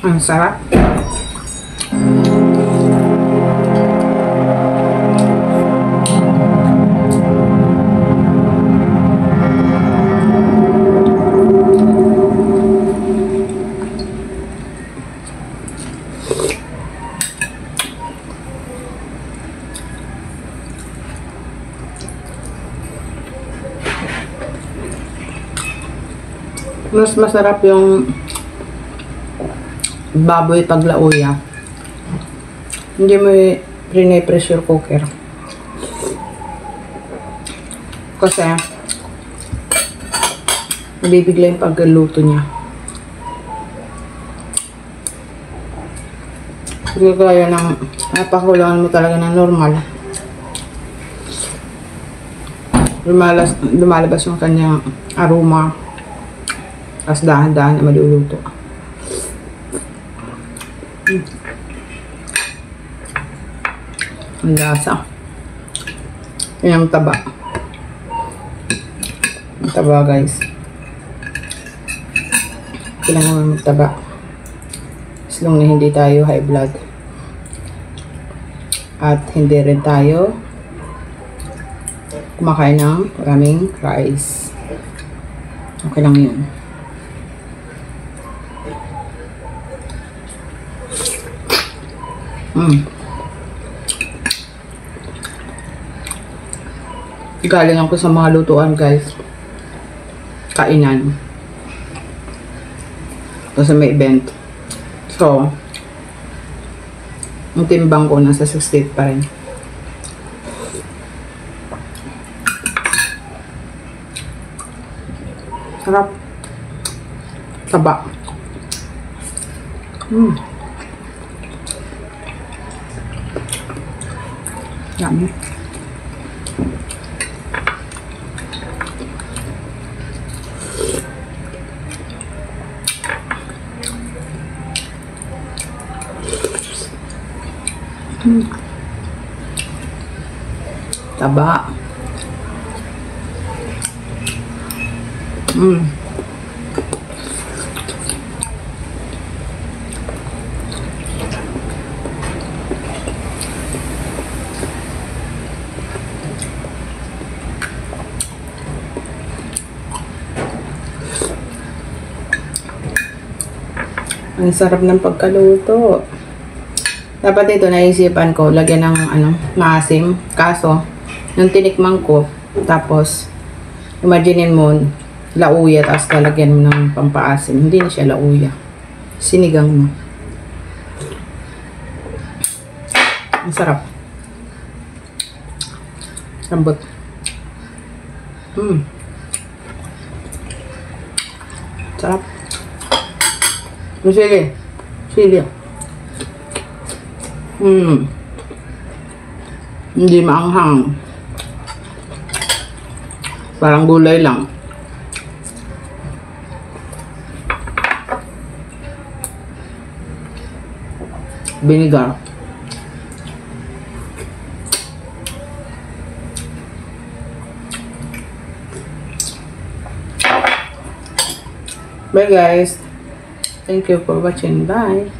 Ang sarap. Mas masarap yung baboy pag lauya. Hindi mo pressure cooker. Kasi nabibigla yung pagluto niya. Hindi kaya ng napakulangan mo talaga ng normal. Lumalabas yung kanyang aroma. Tapos dahan-dahan na maluluto. Ang lasa. Yan ang taba. Ang taba, guys. Kailangan magtaba. As long na hindi tayo high blood. At hindi rin tayo kumakain ng maraming rice. Okay lang yun. Galing ako sa mga lutuan, guys. Kainan. Kasi may event. So, yung timbang ko nasa 68 pa rin. Sarap. Taba. Yummy. Taba. Ang sarap ng pagkaluto. Dapat ito naisipan ko, lagyan ng maasim. Kaso, nung tinikman ko, tapos, imaginin mo, lauya, tapos lalagyan mo ng pampaasim. Hindi na siya lauya. Sinigang mo. Ang sarap. Lambot. Sarap. Sige. Sige. Hindi maanghang. Parang gulay lang. Vinegar. Bye, guys. Thank you for watching. Bye.